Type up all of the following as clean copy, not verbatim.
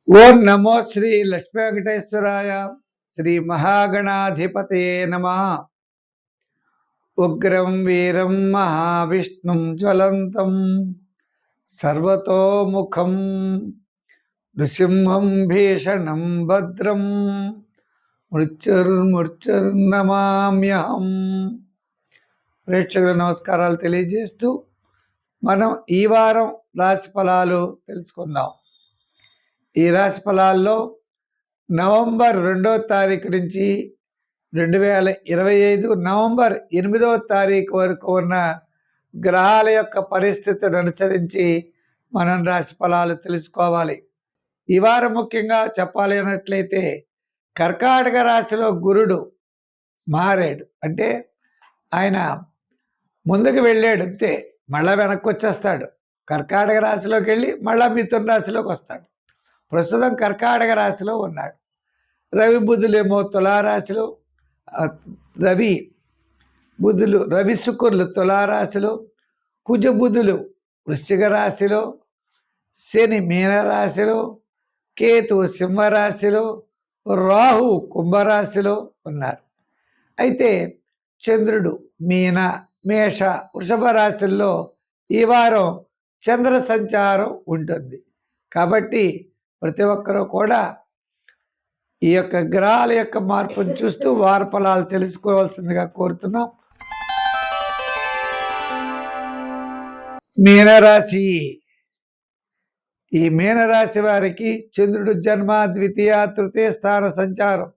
ఓం నమో శ్రీ లక్ష్మీ వెంకటేశ్వరాయ. శ్రీ మహాగణాధిపతయే నమః. ఉగ్రం వీరం మహావిష్ణుం జ్వలంతం సర్వతోముఖం నృసింహం భీషణం భద్రం మృత్యుర్నమామ్యహం. ప్రేక్షకుల నమస్కారాలు తెలియజేస్తూ మనం ఈ వారం రాశి ఫలాలు తెలుసుకుందాం. ఈ రాశి ఫలాల్లో నవంబర్ 2వ తారీఖు నుంచి 2025 నవంబర్ 8వ తారీఖు వరకు ఉన్న గ్రహాల యొక్క పరిస్థితిని అనుసరించి మనం రాశి ఫలాలు తెలుసుకోవాలి. ఈ వారం ముఖ్యంగా చెప్పాలి అన్నట్లయితే కర్కాటక రాశిలో గురుడు మారాడు. అంటే ఆయన ముందుకు వెళ్ళాడు అంతే, మళ్ళా వెనక్కి వచ్చేస్తాడు. కర్కాటక రాశిలోకి వెళ్ళి మళ్ళా మిథున రాశిలోకి వస్తాడు. ప్రస్తుతం కర్కాటక రాశిలో ఉన్నాడు. రవి బుధులేమో తులారాశిలో, రవి శుక్రులు తులారాశిలో, కుజ బుధులు వృశ్చిక రాశిలో, శని మీనరాశిలో, కేతు సింహరాశిలో, రాహు కుంభరాశిలో ఉన్నారు. అయితే చంద్రుడు మీన, మేష, వృషభ రాశుల్లో ఈ వారం చంద్ర సంచారం ఉంటుంది. కాబట్టి ప్రతి ఒక్కరూ కూడా ఈ యొక్క గ్రహాల యొక్క మార్పును చూస్తూ వార ఫలాలు తెలుసుకోవాల్సిందిగా కోరుతున్నాం. మీనరాశి. ఈ మీనరాశి వారికి చంద్రుడు జన్మ, ద్వితీయ, తృతీయ స్థాన సంచారం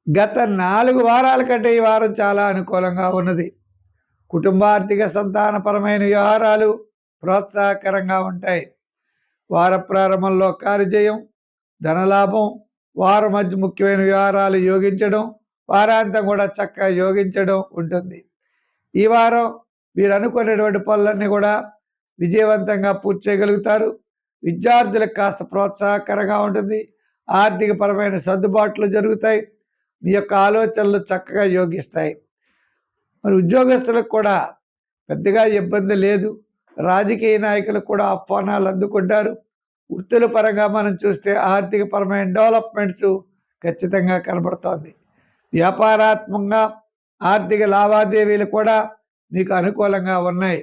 గత 4 వారాల కంటే ఈ వారం చాలా అనుకూలంగా ఉన్నది. కుటుంబార్థిక సంతానపరమైన వ్యవహారాలు ప్రోత్సాహకరంగా ఉంటాయి. వార ప్రారంభంలో కార్యజయం, ధనలాభం, వారం మధ్య ముఖ్యమైన వ్యవహారాలు యోగించడం, వారాంతం కూడా చక్కగా యోగించడం ఉంటుంది. ఈ వారం మీరు అనుకునేటువంటి పనులన్నీ కూడా విజయవంతంగా పూర్తి చేయగలుగుతారు. విద్యార్థులకు కాస్త ప్రోత్సాహకరంగా ఉంటుంది. ఆర్థికపరమైన సర్దుబాట్లు జరుగుతాయి. మీ యొక్క ఆలోచనలు చక్కగా యోగిస్తాయి. మరి ఉద్యోగస్తులకు కూడా పెద్దగా ఇబ్బంది లేదు. రాజకీయ నాయకులకు కూడా ఆహ్వానాలు అందుకుంటారు. వృత్తుల పరంగా మనం చూస్తే ఆర్థికపరమైన డెవలప్మెంట్స్ ఖచ్చితంగా కనబడుతోంది. వ్యాపారాత్మకంగా ఆర్థిక లావాదేవీలు కూడా మీకు అనుకూలంగా ఉన్నాయి.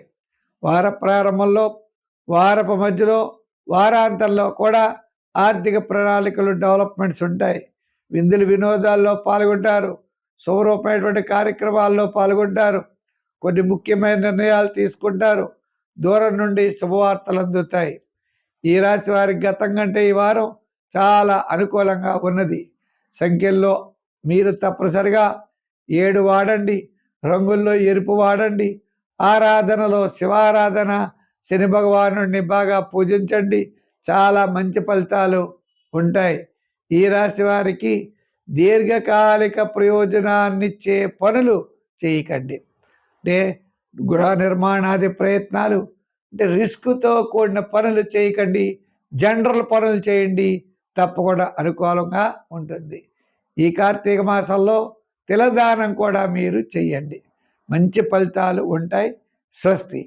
వార ప్రారంభంలో, వారపు మధ్యలో, వారాంతంలో కూడా ఆర్థిక ప్రణాళికలు డెవలప్మెంట్స్ ఉంటాయి. విందులు వినోదాల్లో పాల్గొంటారు. శుభరూపమైనటువంటి కార్యక్రమాల్లో పాల్గొంటారు. కొన్ని ముఖ్యమైన నిర్ణయాలు తీసుకుంటారు. దూరం నుండి శుభవార్తలు అందుతాయి. ఈ రాశి వారికి గతం కంటే ఈ వారం చాలా అనుకూలంగా ఉన్నది. సంఖ్యల్లో మీరు తప్పనిసరిగా 7 వాడండి. రంగుల్లో ఎరుపు వాడండి. ఆరాధనలో శివారాధన, శని భగవానుడిని బాగా పూజించండి. చాలా మంచి ఫలితాలు ఉంటాయి. ఈ రాశి వారికి దీర్ఘకాలిక ప్రయోజనాన్నిచ్చే పనులు చేయకండి. అంటే గృహ నిర్మాణాది ప్రయత్నాలు, అంటే రిస్క్తో కూడిన పనులు చేయకండి. జనరల్ పనులు చేయండి, తప్పకుండా అనుకూలంగా ఉంటుంది. ఈ కార్తీక మాసంలో తిలదానం కూడా మీరు చెయ్యండి. మంచి ఫలితాలు ఉంటాయి. స్వస్తి.